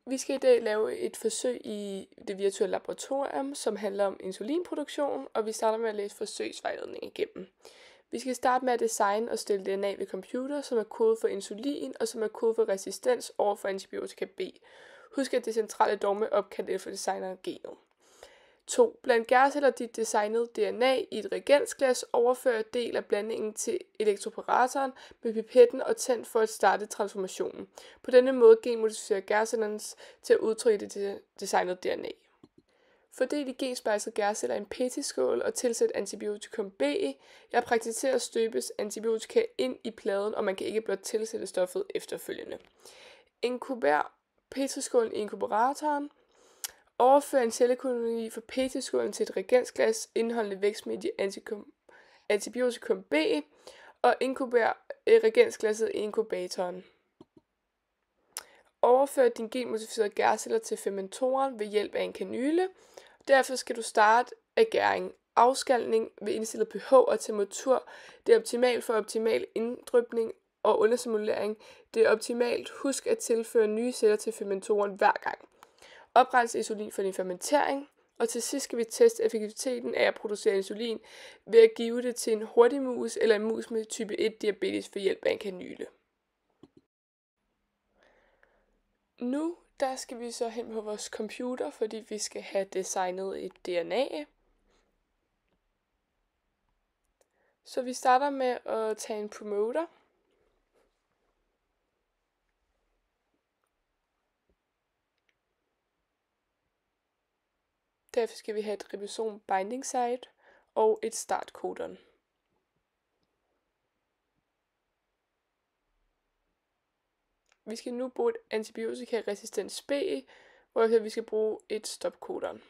Vi skal i dag lave et forsøg i det virtuelle laboratorium, som handler om insulinproduktion, og vi starter med at læse forsøgsvejledningen igennem. Vi skal starte med at designe og stille DNA ved computer, som er kode for insulin og som er kode for resistens over for antibiotika B. Husk, at det centrale dogme opkaldt efter designeren genet. 2. Bland gærceller dit designede DNA i et reagensglas, overfør del af blandingen til elektroporatoren med pipetten og tænd for at starte transformationen. På denne måde genmodificerer gærcellerne til at udtrykke det designede DNA. Fordel de gensplejsede gærceller i en petriskål og tilsæt antibiotikum B. Jeg praktiserer støbes antibiotika ind i pladen, og man kan ikke blot tilsætte stoffet efterfølgende. Inkuber petriskålen i inkuberatoren. Overfør en cellekoloni fra petriskålen til et reagensglas indeholdende vækstmedie antibiotikum B, og inkuber reagensglasset i inkubatoren. Overfør din genmodificerede gærceller til fermentoren ved hjælp af en kanyle. Derfor skal du starte af gæring. Afskalning ved indstillet pH og temperatur. Det er optimalt for optimal inddrypning og undersimulering. Det er optimalt. Husk at tilføre nye celler til fermentoren hver gang. Oprens insulin for din fermentering. Og til sidst skal vi teste effektiviteten af at producere insulin ved at give det til en hurtig mus eller en mus med type 1 diabetes ved hjælp af en kanyle. Nu der skal vi så hen på vores computer, fordi vi skal have designet et DNA. Så vi starter med at tage en promoter. Derfor skal vi have et ribosom binding site og et startcodon. Vi skal nu bruge et antibiotikaresistens B, hvorefter vi skal bruge et stopcodon.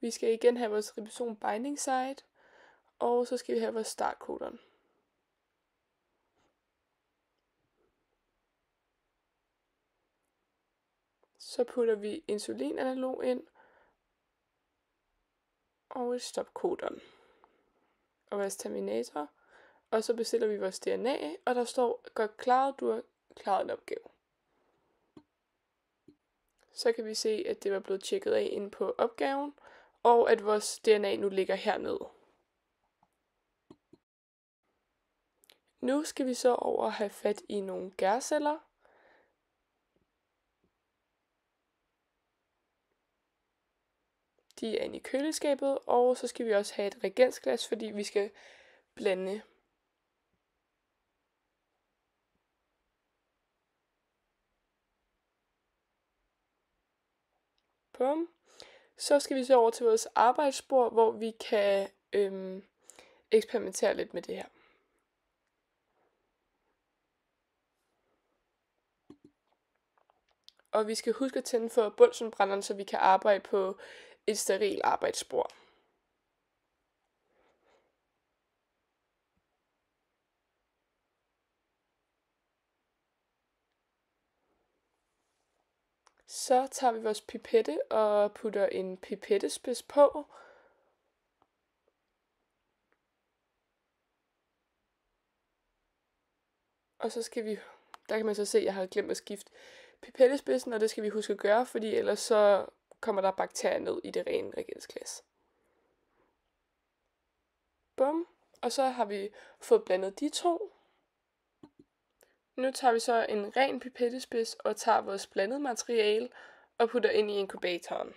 Vi skal igen have vores ribosom binding site, og så skal vi have vores startcodon. Så putter vi insulinanalog ind, og et stopcodon, og vores terminator. Og så bestiller vi vores DNA, og der står, godt klaret, du har klaret en opgave. Så kan vi se, at det var blevet tjekket af inde på opgaven, og at vores DNA nu ligger hernede. Nu skal vi så over have fat i nogle gærceller. De er inde i køleskabet, og så skal vi også have et reagensglas, fordi vi skal blande. Bum. Så skal vi så over til vores arbejdsbord, hvor vi kan eksperimentere lidt med det her. Og vi skal huske at tænde for bunsenbrænderen, så vi kan arbejde på et sterilt arbejdsbord. Så tager vi vores pipette og putter en pipettespids på. Og så skal vi, der kan man så se, at jeg har glemt at skifte pipettespidsen, og det skal vi huske at gøre, fordi ellers så kommer der bakterier ned i det rene reagensglas. Bum. Og så har vi fået blandet de to. Nu tager vi så en ren pipettespids og tager vores blandet materiale og putter ind i inkubatoren.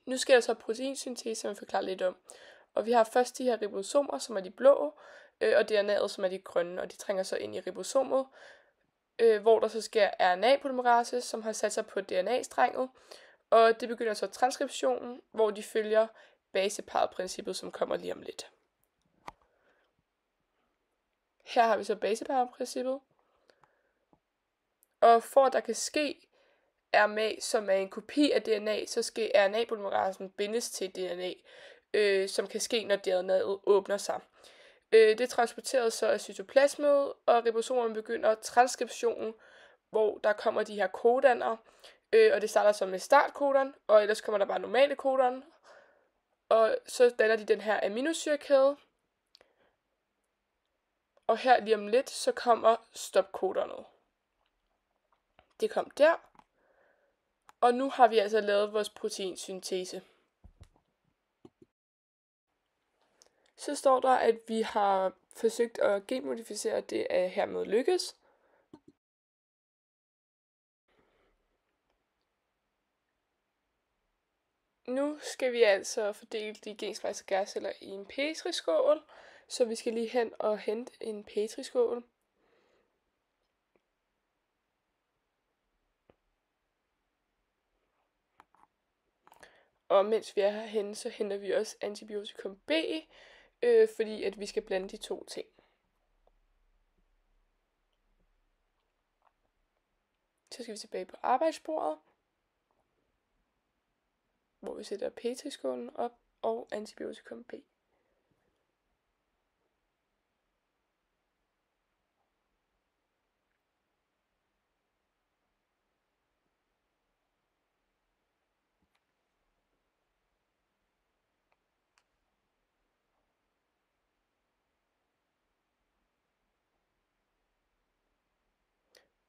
Nu sker der så proteinsyntese, som jeg forklarer lidt om. Og vi har først de her ribosomer, som er de blå, og DNA'et, som er de grønne, og de trænger så ind i ribosomet, hvor der så sker RNA-polymerase, som har sat sig på DNA-strenget, og det begynder så transkriptionen, hvor de følger baseparret-princippet, som kommer lige om lidt. Her har vi så baseparret-princippet, og for at der kan ske RNA, som er en kopi af DNA, så skal RNA-polymerasen bindes til DNA, som kan ske, når DNA'et åbner sig. Det transporteres så af cytoplasmet, og ribosomerne begynder transkriptionen, hvor der kommer de her kodaner, og det starter så med startkodon, og ellers kommer der bare normale kodon, og så danner de den her aminosyrekæde, og her lige om lidt, så kommer stopkodonet. Det kom der, og nu har vi altså lavet vores proteinsyntese. Så står der, at vi har forsøgt at genmodificere, det er hermed lykkes. Nu skal vi altså fordele de gensplejsede gærceller i en petriskål, så vi skal lige hen og hente en petriskål. Og mens vi er herhenne, så henter vi også antibiotikum B, fordi at vi skal blande de to ting. Så skal vi tilbage på arbejdsbordet, hvor vi sætter petriskålen op og antibiotikum B.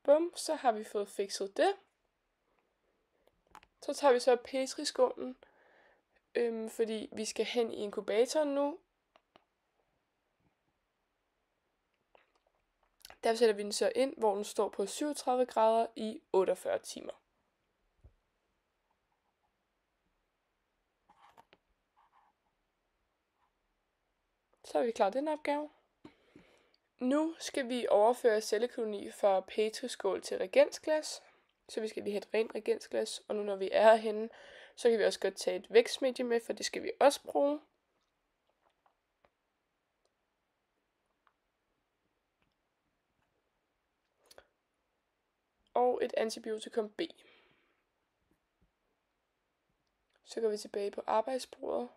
Bum, så har vi fået fikset det. Så tager vi så petriskålen, fordi vi skal hen i inkubatoren nu. Der sætter vi den så ind, hvor den står på 37 grader i 48 timer. Så har vi klaret den opgave. Nu skal vi overføre cellekoloni fra petriskål til reagensglas. Så vi skal lige have et rent reagensglas, og nu når vi er herhenne, så kan vi også godt tage et vækstmedie med, for det skal vi også bruge. Og et antibiotikum B. Så går vi tilbage på arbejdsbordet,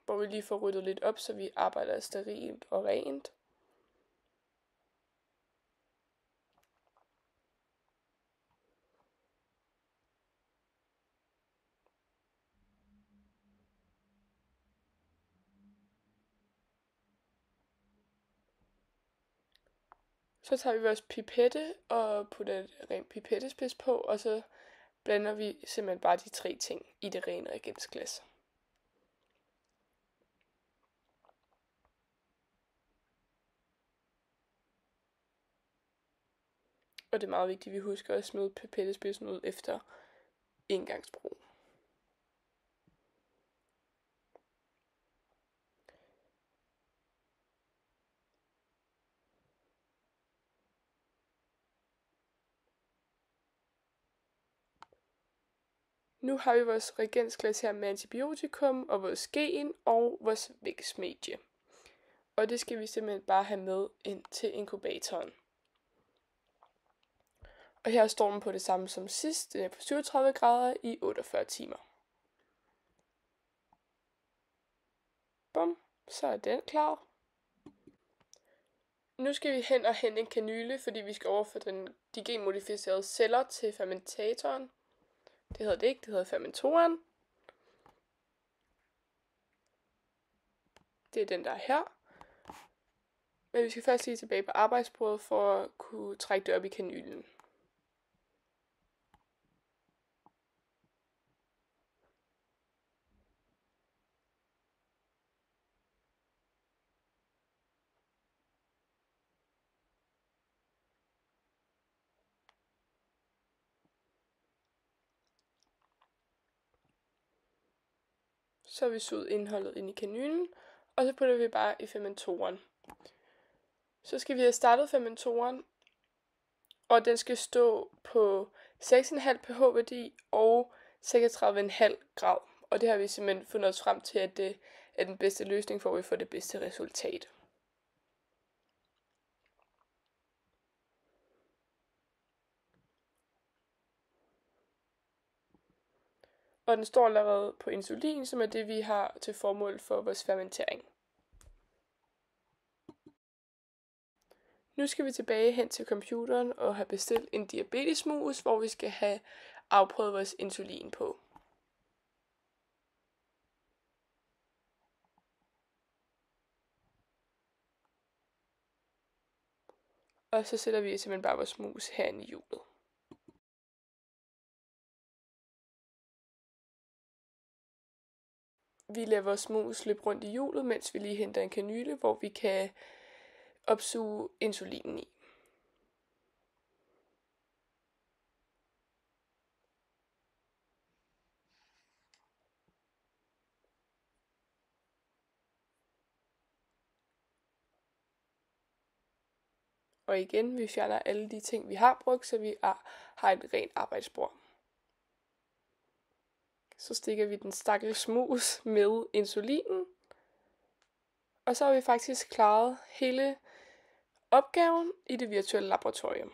hvor vi lige får ryddet lidt op, så vi arbejder sterilt og rent. Så tager vi vores pipette og putter et rent pipettespids på, og så blander vi simpelthen bare de tre ting i det rene reagensglas. Og det er meget vigtigt, at vi husker at smide pipettespidsen ud efter engangsbrug. Nu har vi vores reagensglas her med antibiotikum og vores gen og vores vækstmedie. Og det skal vi simpelthen bare have med ind til inkubatoren. Og her står den på det samme som sidst, den er på 37 grader i 48 timer. Bum, så er den klar. Nu skal vi hen og hente en kanyle, fordi vi skal overføre de genmodificerede celler til fermentatoren. Det hedder det ikke, det hedder fermentoren. Det er den, der er her. Men vi skal først lige tilbage på arbejdsbordet for at kunne trække det op i kanylen. Så har vi suget indholdet ind i kanylen, og så putter vi bare i fermentoren. Så skal vi have startet fermentoren, og den skal stå på 6,5 pH-værdi og 36,5 grad. Og det har vi simpelthen fundet os frem til, at det er den bedste løsning for, at vi får det bedste resultat. Og den står allerede på insulin, som er det, vi har til formål for vores fermentering. Nu skal vi tilbage hen til computeren og have bestilt en diabetesmus, hvor vi skal have afprøvet vores insulin på. Og så sætter vi simpelthen bare vores mus herinde i hjulet. Vi lader vores mus løbe rundt i hjulet, mens vi lige henter en kanyle, hvor vi kan opsuge insulinen i. Og igen, vi fjerner alle de ting, vi har brugt, så vi har et rent arbejdsbord. Så stikker vi den stakkels mus med insulinen. Og så har vi faktisk klaret hele opgaven i det virtuelle laboratorium.